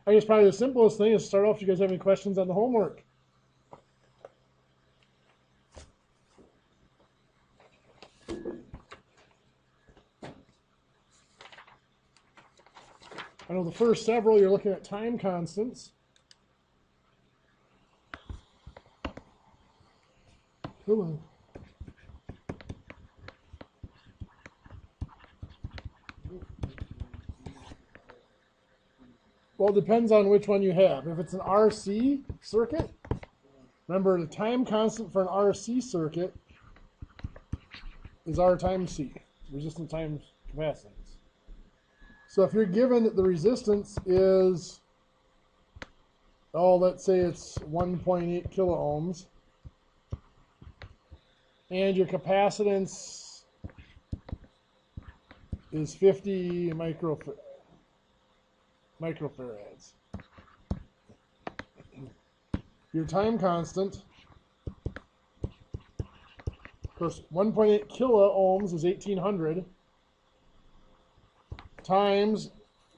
I guess probably the simplest thing is to start off. If you guys have any questions on the homework? I know the first several, you're looking at time constants. Come on. Well, it depends on which one you have. If it's an RC circuit, remember the time constant for an RC circuit is R times C, resistance times capacitance. So if you're given that the resistance is, let's say it's 1.8 kiloohms, and your capacitance is 50 microfarads. Your time constant, of course, 1.8 kiloohms is 1800 times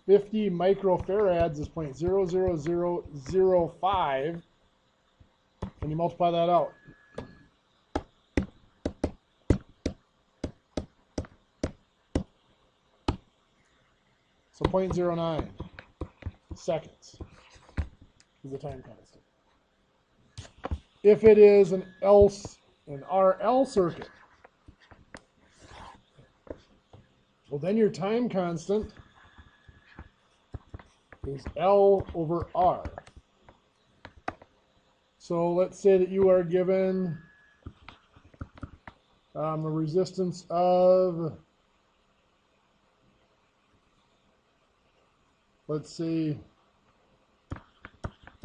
50 microfarads is 0.00005, and you multiply that out. So 0.09 seconds is the time constant. If it is an RL circuit, well, then your time constant is L over R. So let's say that you are given a resistance of, let's say,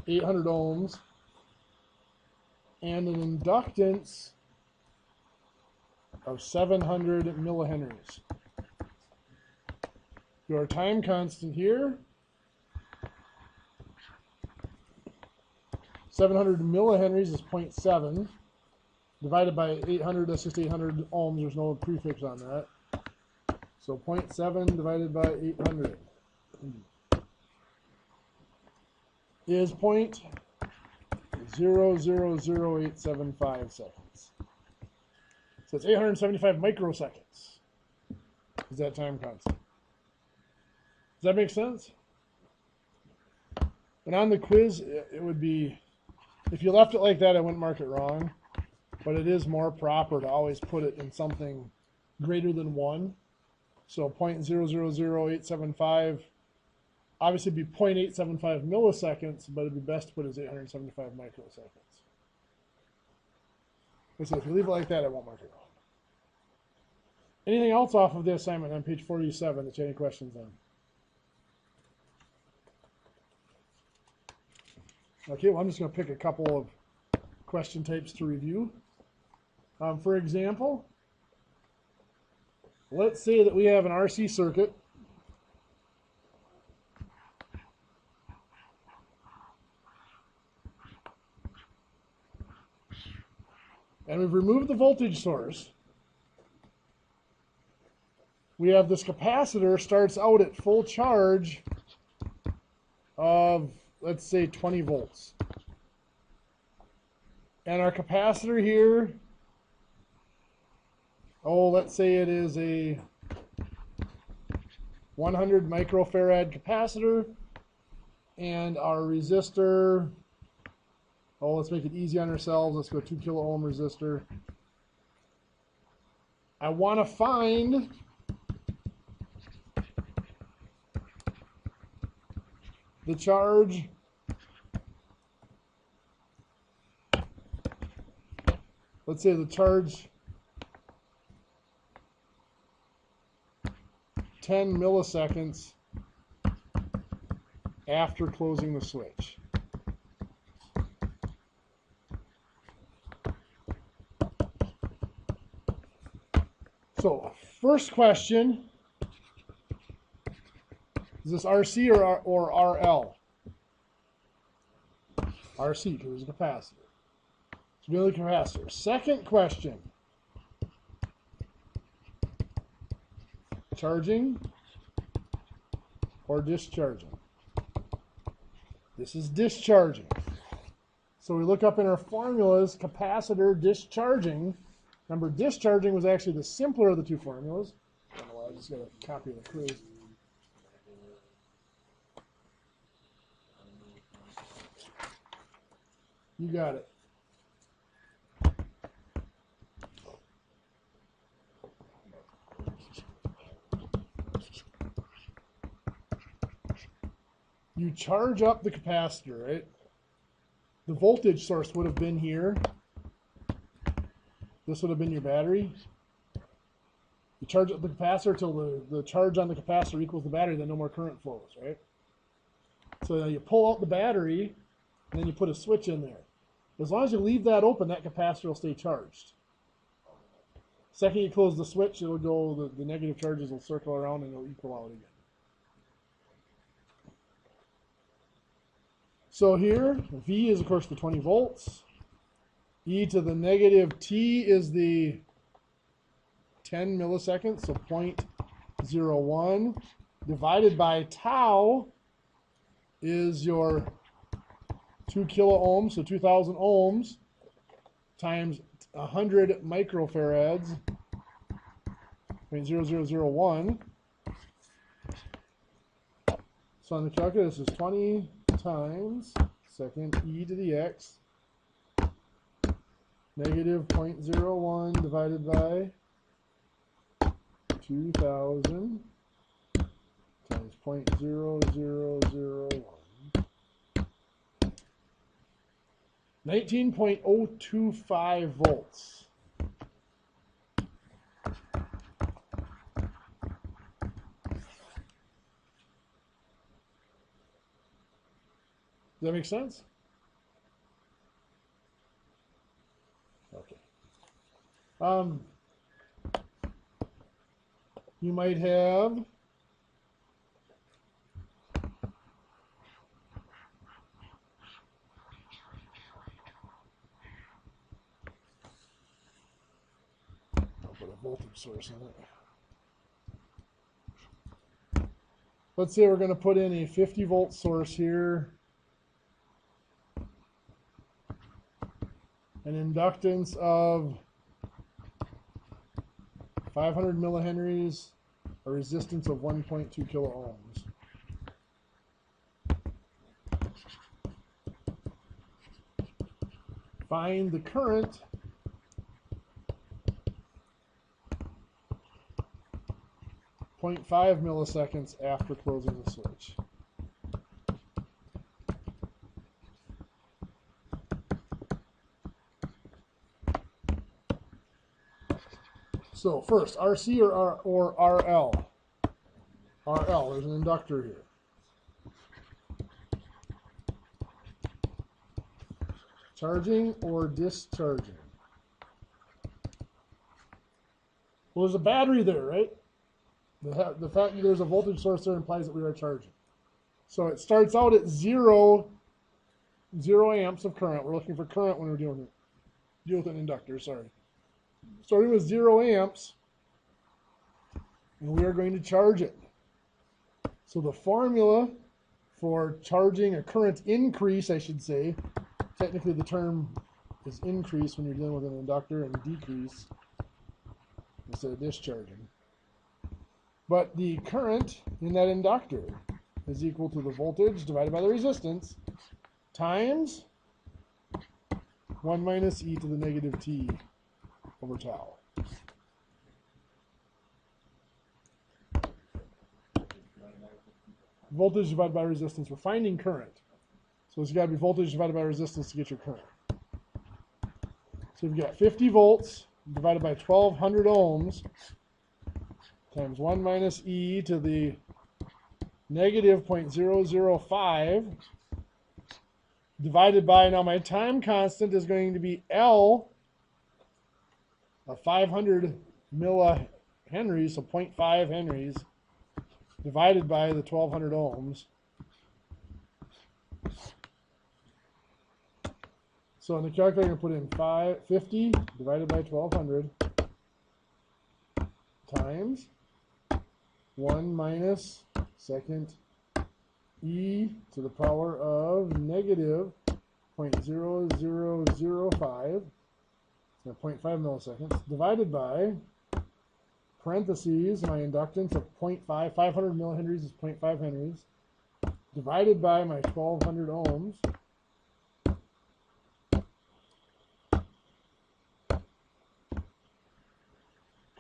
800 ohms and an inductance of 700 millihenries. Your time constant here, 700 millihenries is 0.7, divided by 800, that's just 800 ohms, there's no prefix on that. So 0.7 divided by 800 is 0.000875 seconds. So it's 875 microseconds is that time constant. Does that make sense? And on the quiz, it would be, if you left it like that, I wouldn't mark it wrong, but it is more proper to always put it in something greater than 1. So 0.000875, obviously it'd be 0.875 milliseconds, but it'd be best to put it as 875 microseconds. So if you leave it like that, I won't mark it wrong. Anything else off of the assignment on page 47 that you have any questions on? Okay, well, I'm just going to pick a couple of question types to review. For example, let's say that we have an RC circuit. And we've removed the voltage source. We have this capacitor starts out at full charge of, let's say, 20 volts. And our capacitor here, let's say it is a 100 microfarad capacitor, and our resistor, let's make it easy on ourselves. Let's go 2 kilo ohm resistor. I want to find the charge let's say the charge 10 milliseconds after closing the switch. So first question, is this RC or RL? RC, because it's a capacitor. It's really a capacitor. Second question, charging or discharging? This is discharging. So we look up in our formulas, capacitor discharging. Remember, discharging was actually the simpler of the two formulas. I don't know why, I just got a copy of the quiz. You got it. You charge up the capacitor, right? The voltage source would have been here. This would have been your battery. You charge up the capacitor until the charge on the capacitor equals the battery, then no more current flows, right? So you pull out the battery, and then you put a switch in there. As long as you leave that open, that capacitor will stay charged. Second you close the switch, it'll go, the negative charges will circle around and it'll equal out again. So here, V is of course the 20 volts. E to the negative T is the 10 milliseconds, so 0.01 divided by tau is your 2 kilo ohms, so 2,000 ohms times 100 microfarads, 0.0001. So on the calculator, this is 20 times second e to the x negative 0.01 divided by 2,000 times 0.0001. 19.025 volts. Does that make sense? Okay. You might have put a voltage source in it. Let's say we're going to put in a 50 volt source here, an inductance of 500 millihenries, a resistance of 1.2 kilo ohms. Find the current .5 milliseconds after closing the switch. So first, RC or RL? RL, there's an inductor here. Charging or discharging? Well, there's a battery there, right? The fact that there's a voltage source there implies that we are charging. So it starts out at zero amps of current. We're looking for current when we're deal with an inductor, sorry. Starting with 0 amps, and we are going to charge it. So the formula for charging a current increase, I should say, technically the term is increase when you're dealing with an inductor, and decrease instead of discharging. But the current in that inductor is equal to the voltage divided by the resistance times 1 minus e to the negative t over tau. Voltage divided by resistance. We're finding current. So it's got to be voltage divided by resistance to get your current. So we've got 50 volts divided by 1,200 ohms times 1 minus e to the negative 0.005 divided by, now my time constant is going to be L of 500 millihenries, so 0.5 henries, divided by the 1,200 ohms. So in the calculator, I'm going to put in 50 divided by 1,200 times 1 minus second e to the power of negative 0.0005, so 0.5 milliseconds, divided by, parentheses, my inductance of 0.5, 500 millihenries is 0.5 henries, divided by my 1200 ohms,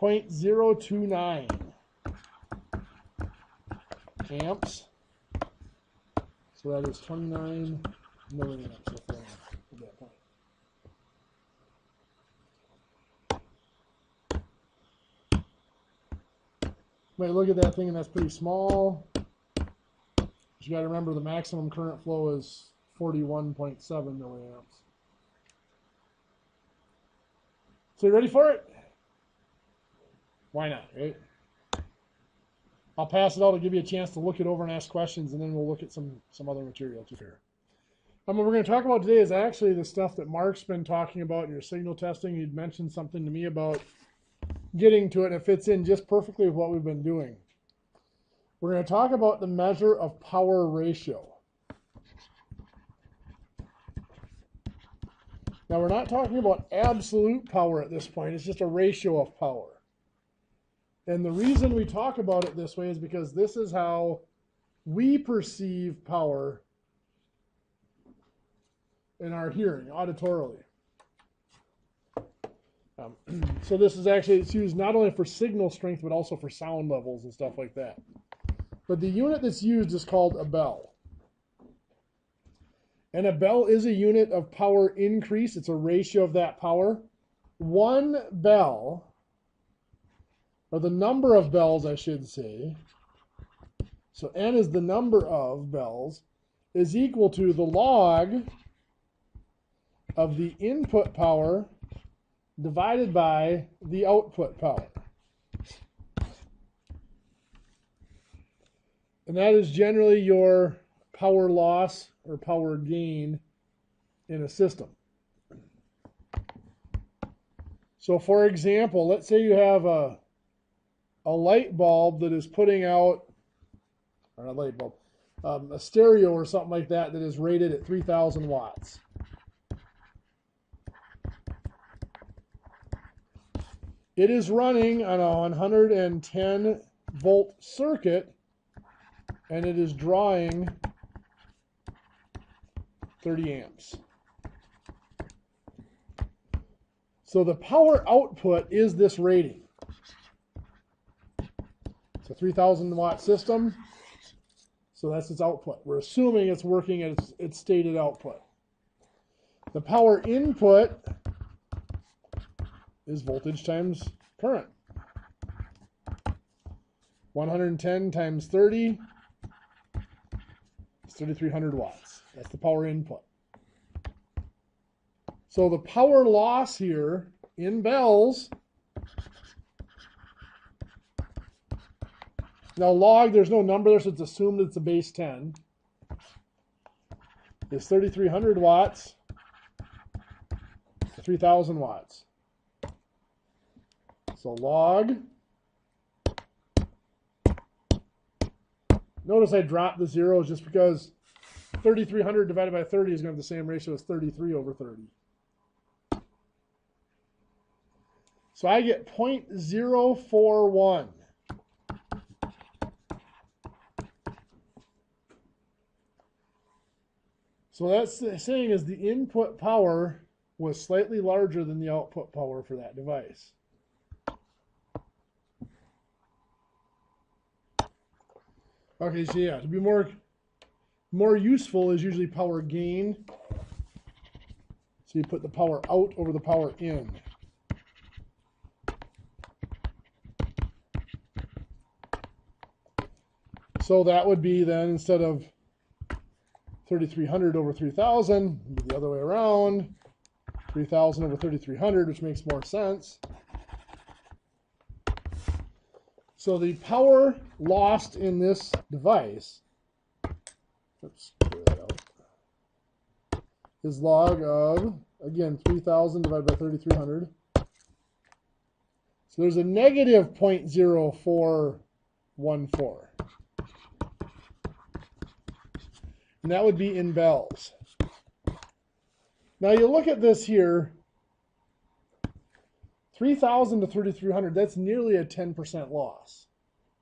.029 amps. So that is 29 milliamps at that point. Might look at that thing and that's pretty small. But you got to remember the maximum current flow is 41.7 milliamps. So you ready for it? Why not, right? I'll pass it out to give you a chance to look it over and ask questions, and then we'll look at some other material too here. What we're going to talk about today is actually the stuff that Mark's been talking about in your signal testing. He'd mentioned something to me about getting to it, and it fits in just perfectly with what we've been doing. We're going to talk about the measure of power ratio. Now, we're not talking about absolute power at this point. It's just a ratio of power. And the reason we talk about it this way is because this is how we perceive power in our hearing, auditorily. So this is actually, it's used not only for signal strength, but also for sound levels and stuff like that. But the unit that's used is called a bell. And a bell is a unit of power increase. It's a ratio of that power. One bell, or the number of bells, I should say, so N is the number of bells, is equal to the log of the input power divided by the output power. And that is generally your power loss or power gain in a system. So for example, let's say you have a light bulb that is putting out, or not a light bulb, a stereo or something like that that is rated at 3,000 watts. It is running on a 110 volt circuit, and it is drawing 30 amps. So the power output is this rating. It's a 3,000 watt system, so that's its output. We're assuming it's working at its stated output. The power input is voltage times current. 110 times 30 is 3,300 watts. That's the power input. So the power loss here in bells, now log, there's no number there, so it's assumed it's a base 10, is 3,300 watts to 3,000 watts. So log, notice I dropped the zeros just because 3,300 divided by 30 is going to have the same ratio as 33 over 30. So I get 0.041. So that's saying is the input power was slightly larger than the output power for that device. Okay, so yeah, to be more useful is usually power gain. So you put the power out over the power in. So that would be then, instead of 3,300 over 3,000, the other way around, 3,000 over 3,300, which makes more sense. So the power lost in this device, let's clear that out, is log of, again, 3,000 divided by 3,300. So there's a negative 0.0414. And that would be in bells. Now you look at this here, 3,000 to 3,300, that's nearly a 10% loss.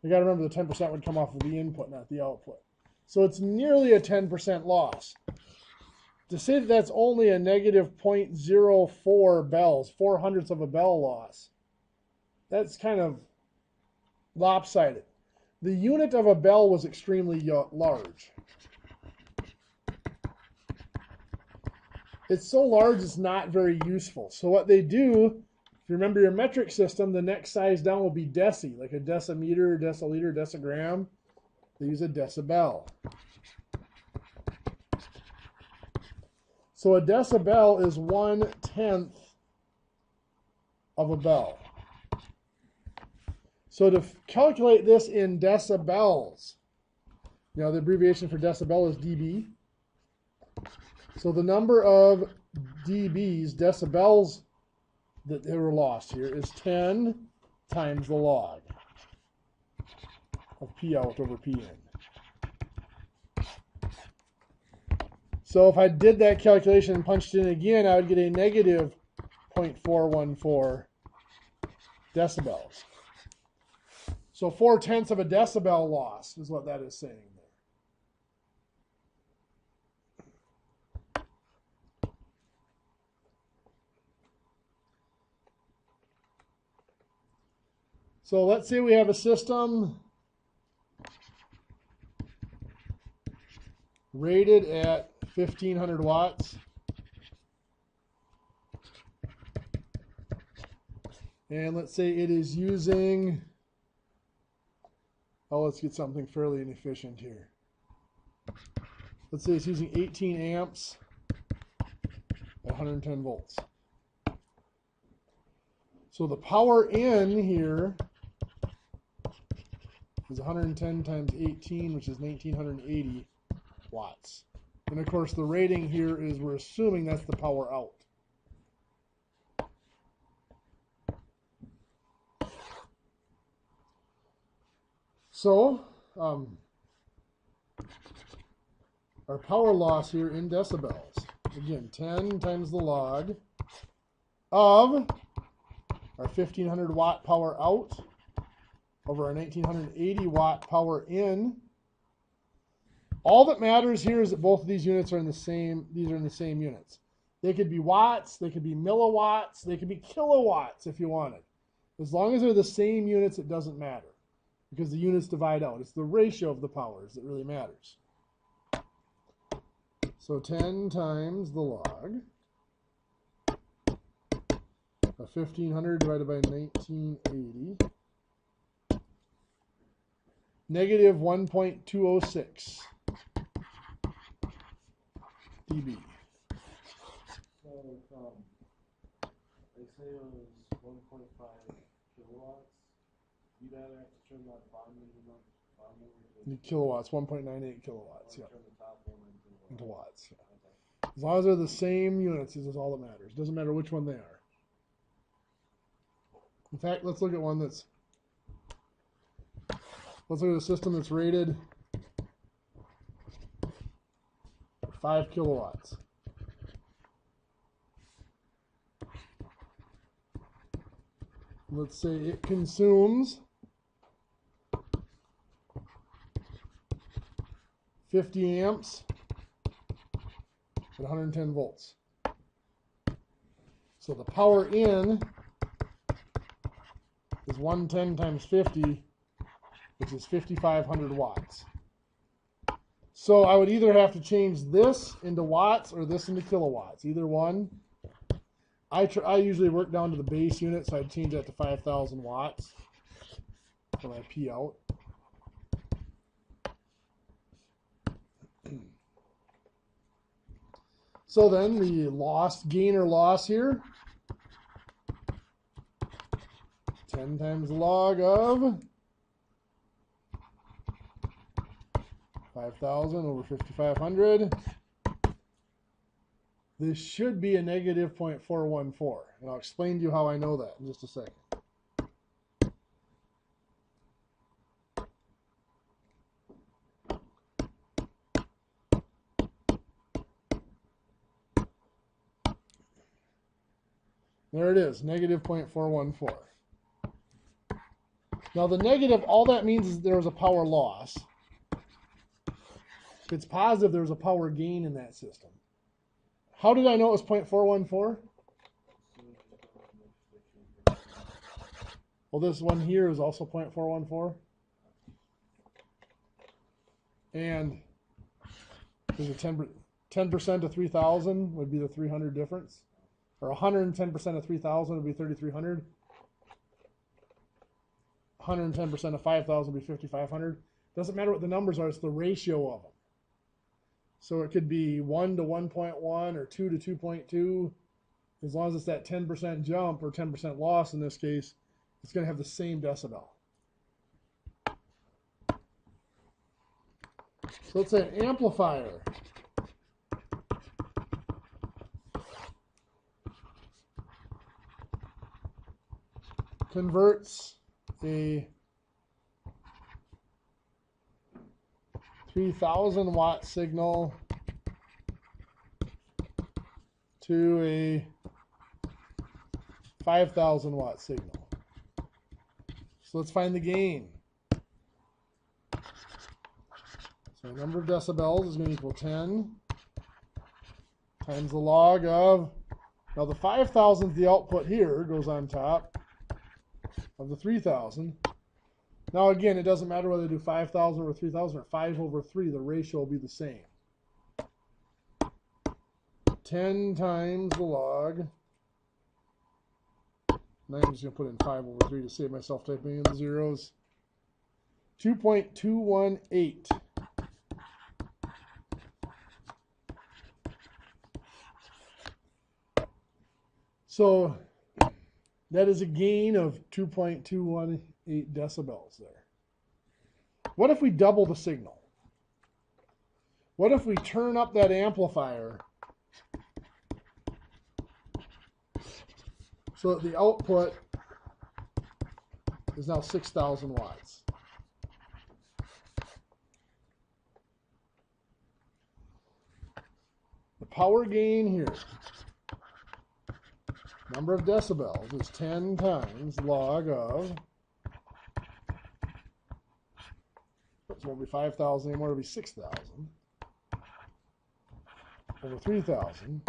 You got to remember the 10% would come off of the input, not the output. So it's nearly a 10% loss. To say that that's only a negative 0.04 bells, 4/100ths of a bell loss, that's kind of lopsided. The unit of a bell was extremely large. It's so large it's not very useful. So what they do, if you remember your metric system, the next size down will be deci, like a decimeter, deciliter, decigram. They use a decibel. So a decibel is 1/10 of a bell. So to calculate this in decibels, you know, the abbreviation for decibel is dB. So the number of dBs, decibels, that they were lost here is 10 times the log of P out over P in. So if I did that calculation and punched it in again, I would get a negative 0.414 decibels. So 4/10 of a decibel loss is what that is saying there. So let's say we have a system rated at 1,500 watts. And let's say it is using, oh, let's get something fairly inefficient here. Let's say it's using 18 amps at 110 volts. So the power in here is 110 times 18, which is 1,980 watts. And of course the rating here is, we're assuming that's the power out. So our power loss here in decibels, again, 10 times the log of our 1,500 watt power out over our 1,980 watt power in. All that matters here is that both of these units are in the same, these are in the same units. They could be watts, they could be milliwatts, they could be kilowatts if you wanted. As long as they're the same units, it doesn't matter, because the units divide out. It's the ratio of the powers that really matters. So 10 times the log of 1,500 divided by 1,980, negative 1.206 dB. So, they say it was 1.5 kilowatts. You'd either have to turn that bottom The kilowatts, 1.98 kilowatts, yeah, turn the top one into watts. Yeah. Okay. As long as they're the same units, this is all that matters. Doesn't matter which one they are. In fact, let's look at one that's, let's look at a system that's rated 5 kilowatts. Let's say it consumes 50 amps at 110 volts. So the power in is 110 times 50, which is 5,500 watts. So I would either have to change this into watts or this into kilowatts, either one. I usually work down to the base unit, so I'd change that to 5,000 watts for my P out. So then the gain or loss here, 10 times the log of 5,000 over 5,500. This should be a negative 0.414, and I'll explain to you how I know that in just a second. There it is, negative 0.414. Now the negative, all that means is there was a power loss. If it's positive, there's a power gain in that system. How did I know it was 0.414? Well, this one here is also 0.414. And there's a 10% of 3,000 would be the 300 difference. Or 110% of 3,000 would be 3,300. 110% of 5,000 would be 5,500. Doesn't matter what the numbers are, it's the ratio of them. So it could be 1 to 1.1 or 2 to 2.2. As long as it's that 10% jump or 10% loss in this case, it's going to have the same decibel. So let's say an amplifier. Converts a 3,000 watt signal to a 5,000 watt signal. So let's find the gain. So the number of decibels is going to equal 10 times the log of, now the 5,000 is the output here, goes on top of the 3,000. Now again, it doesn't matter whether they do 5,000 over 3,000 or 5 over 3, the ratio will be the same. 10 times the log. Now I'm just going to put in 5 over 3 to save myself typing in the zeros. 2.218. So that is a gain of 2.218 decibels there. What if we double the signal? What if we turn up that amplifier so that the output is now 6,000 watts? The power gain here, number of decibels, is 10 times log of, it won't be 5,000 anymore, it'll be 6,000 over 3,000.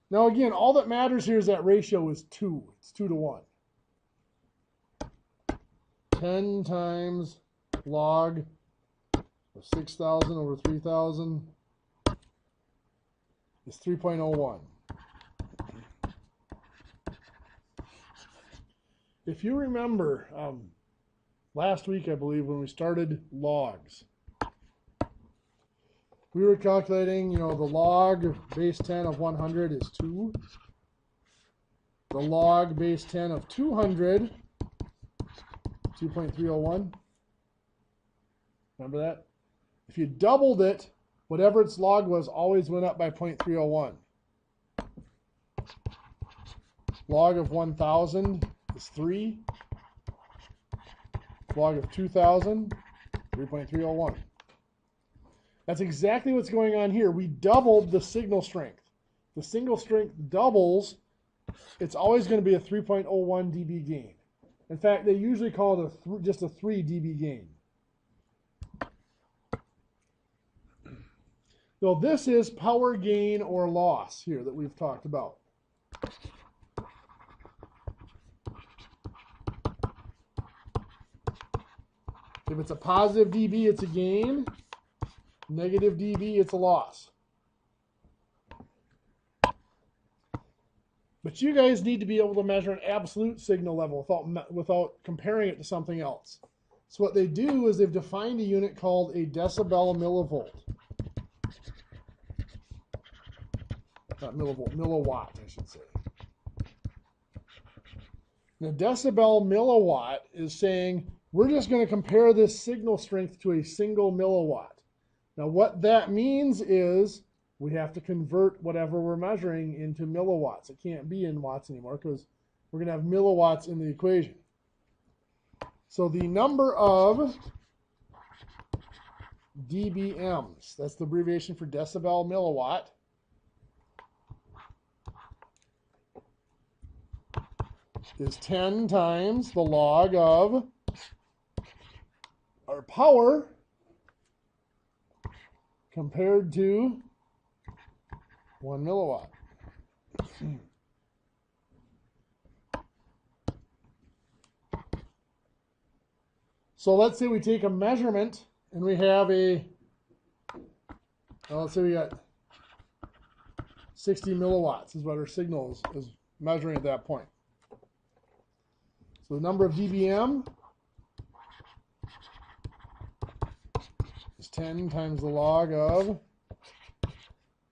Now again, all that matters here is that ratio is 2. It's 2 to 1. 10 times log of 6,000 over 3,000 is 3.01. If you remember, last week, I believe, when we started logs, we were calculating, the log base 10 of 100 is 2. The log base 10 of 200, 2.301. Remember that? If you doubled it, whatever its log was always went up by 0.301. Log of 1,000 is 3. Log of 2,000, 3.301. That's exactly what's going on here. We doubled the signal strength. The signal strength doubles, it's always going to be a 3.01 dB gain. In fact, they usually call it just a 3 dB gain. So this is power gain or loss here that we've talked about. If it's a positive dB, it's a gain. Negative dB, it's a loss. But you guys need to be able to measure an absolute signal level without comparing it to something else. So what they do is they've defined a unit called a decibel millivolt. Not millivolt, milliwatt, I should say. The decibel milliwatt is saying we're just going to compare this signal strength to a single milliwatt. Now what that means is we have to convert whatever we're measuring into milliwatts. It can't be in watts anymore because we're going to have milliwatts in the equation. So the number of dBms, that's the abbreviation for decibel milliwatt, is 10 times the log of our power compared to 1 milliwatt. So let's say we take a measurement and we have a, well, let's say we got 60 milliwatts is what our signal is measuring at that point. So the number of dBm is 10 times the log of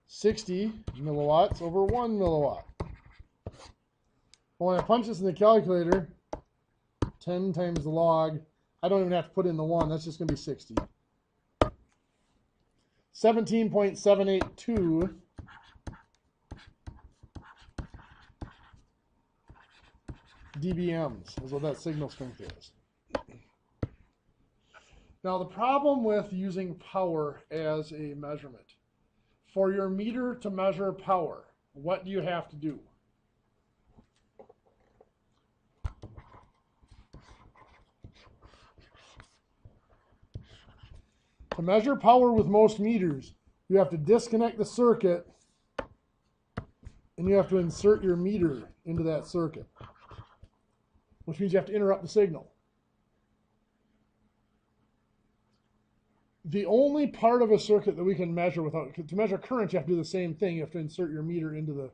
60 milliwatts over 1 milliwatt. Well, when I punch this in the calculator, 10 times the log, I don't even have to put in the 1, that's just going to be 60. 17.782 dBms is what that signal strength is. Now the problem with using power as a measurement, for your meter to measure power, what do you have to do? To measure power with most meters, you have to disconnect the circuit and you have to insert your meter into that circuit, which means you have to interrupt the signal. The only part of a circuit that we can measure without, to measure current, you have to do the same thing. You have to insert your meter into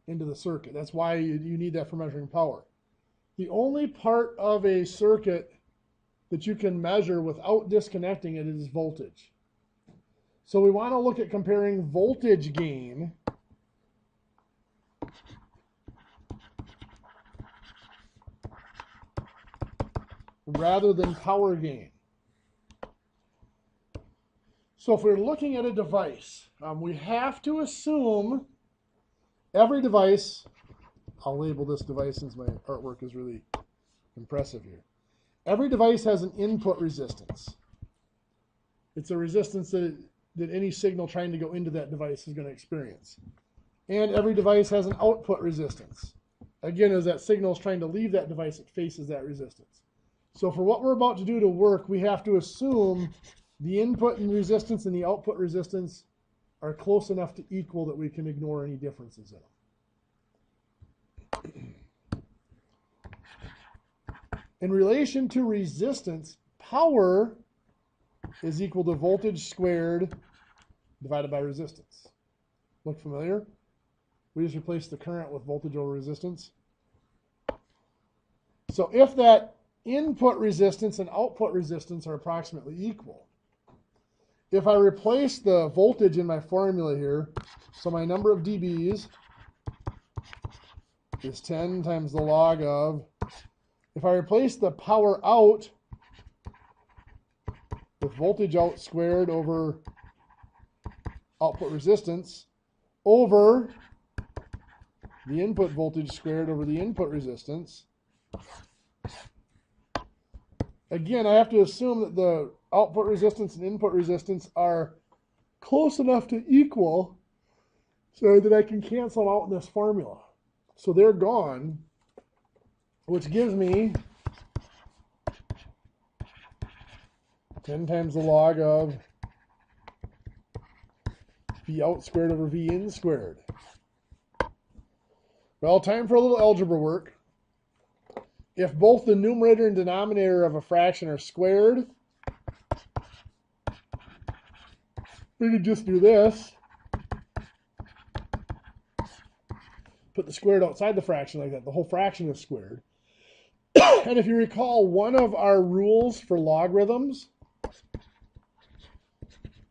the circuit. That's why you need that for measuring power. The only part of a circuit that you can measure without disconnecting it is voltage. So we want to look at comparing voltage gain rather than power gain. So if we're looking at a device, we have to assume every device, I'll label this device since my artwork is really impressive here. Every device has an input resistance. It's a resistance that any signal trying to go into that device is going to experience. And every device has an output resistance. Again, as that signal is trying to leave that device, it faces that resistance. So for what we're about to do to work, we have to assume the input and resistance and the output resistance are close enough to equal that we can ignore any differences in them. In relation to resistance, power is equal to voltage squared divided by resistance. Look familiar? We just replaced the current with voltage over resistance. So if that input resistance and output resistance are approximately equal, if I replace the voltage in my formula here, so my number of dBs is 10 times the log of, if I replace the power out with voltage out squared over output resistance over the input voltage squared over the input resistance, again, I have to assume that the output resistance and input resistance are close enough to equal so that I can cancel them out in this formula. So they're gone, which gives me 10 times the log of V out squared over V in squared. Well, time for a little algebra work. If both the numerator and denominator of a fraction are squared, we could just do this. Put the squared outside the fraction like that. The whole fraction is squared. And if you recall, one of our rules for logarithms,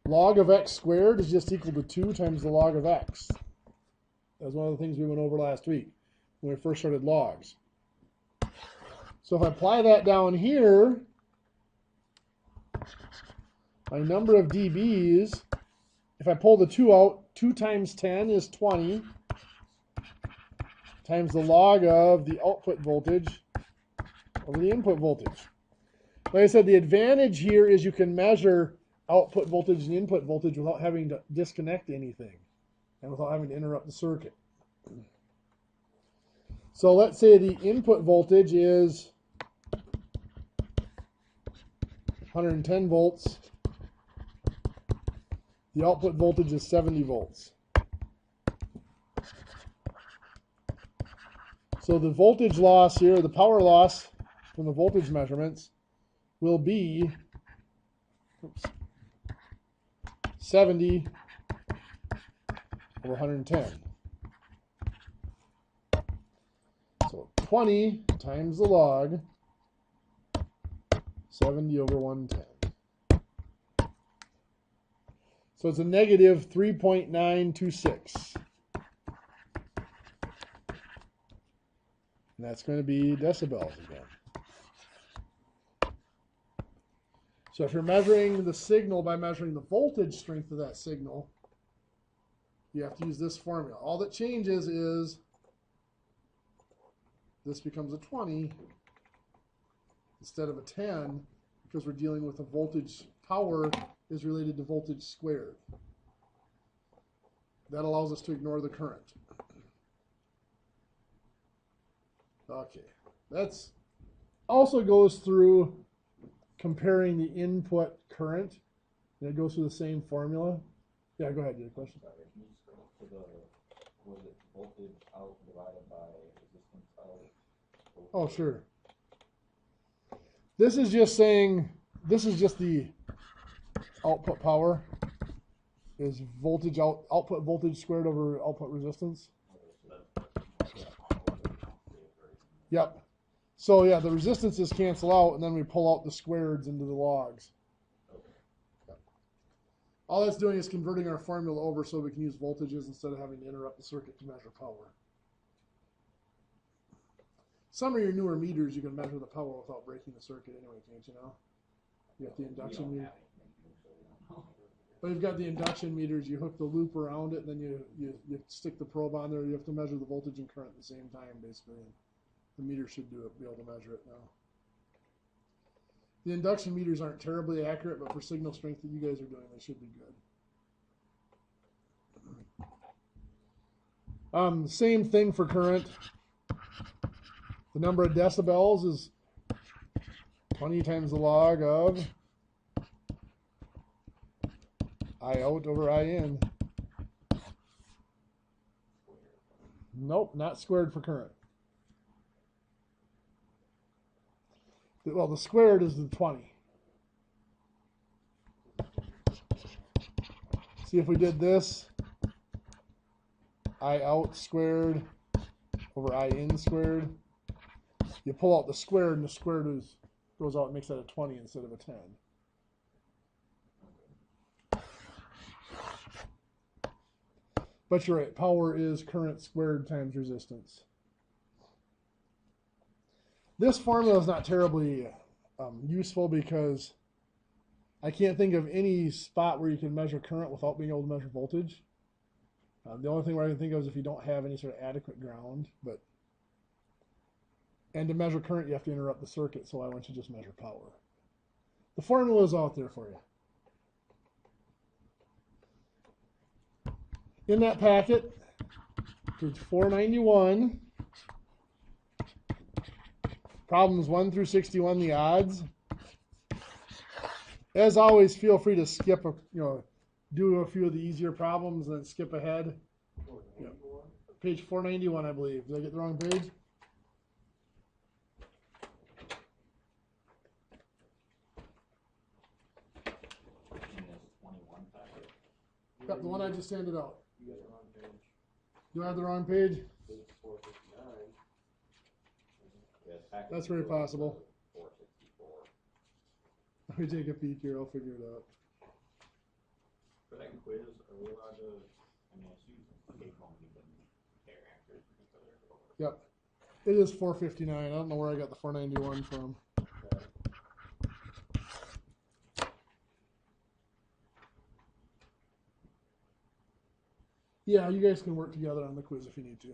log of x squared is just equal to 2 times the log of x. That was one of the things we went over last week when we first started logs. So if I apply that down here, my number of dBs, if I pull the 2 out, 2 times 10 is 20 times the log of the output voltage over the input voltage. Like I said, the advantage here is you can measure output voltage and input voltage without having to disconnect anything and without having to interrupt the circuit. So let's say the input voltage is 110 volts. The output voltage is 70 volts. So the voltage loss here, the power loss from the voltage measurements will be 70 over 110. So 20 times the log, 70 over 110. So it's a negative 3.926. And that's going to be decibels again. So if you're measuring the signal by measuring the voltage strength of that signal, you have to use this formula. All that changes is this becomes a 20 instead of a 10 because we're dealing with a voltage. Power is related to voltage squared. That allows us to ignore the current. Okay, that's also goes through comparing the input current, and it goes through the same formula. Yeah, go ahead, you had a question? Sorry, can you just go to the, was it voltage out divided by resistance out? Oh, sure. This is just saying, this is just the output power is voltage output voltage squared over output resistance. Yep. So yeah, the resistances cancel out, and then we pull out the squareds into the logs. Yep. All that's doing is converting our formula over so we can use voltages instead of having to interrupt the circuit to measure power. Some of your newer meters, you can measure the power without breaking the circuit anyway, can't you now? You have the induction meter. But you've got the induction meters, you hook the loop around it, and then you stick the probe on there. You have to measure the voltage and current at the same time, basically. The meter should be able to measure it now. The induction meters aren't terribly accurate, but for signal strength that you guys are doing, they should be good. Same thing for current. The number of decibels is 20 times the log of I out over I in. Nope, not squared for current. Well, the squared is the 20. See if we did this. I out squared over I in squared. You pull out the squared, and the squared goes out and makes that a 20 instead of a 10. But you're right, power is current squared times resistance. This formula is not terribly useful because I can't think of any spot where you can measure current without being able to measure voltage. The only thing where I can think of is if you don't have any sort of adequate ground. And to measure current, you have to interrupt the circuit, so why don't you just measure power? The formula is out there for you. In that packet, page 491, problems 1 through 61, the odds. As always, feel free to skip do a few of the easier problems and then skip ahead. Yeah. Page 491, I believe. Did I get the wrong page? Yep, the one I just handed out. You got the wrong page. Do I have the wrong page? Page 459. That's very possible. 464. Let me take a peek here. I'll figure it out. For that quiz, are we allowed to, I mean, it's usually take home even their answers because they're Yep. It is 459. I don't know where I got the 491 from. Yeah, you guys can work together on the quiz if you need to.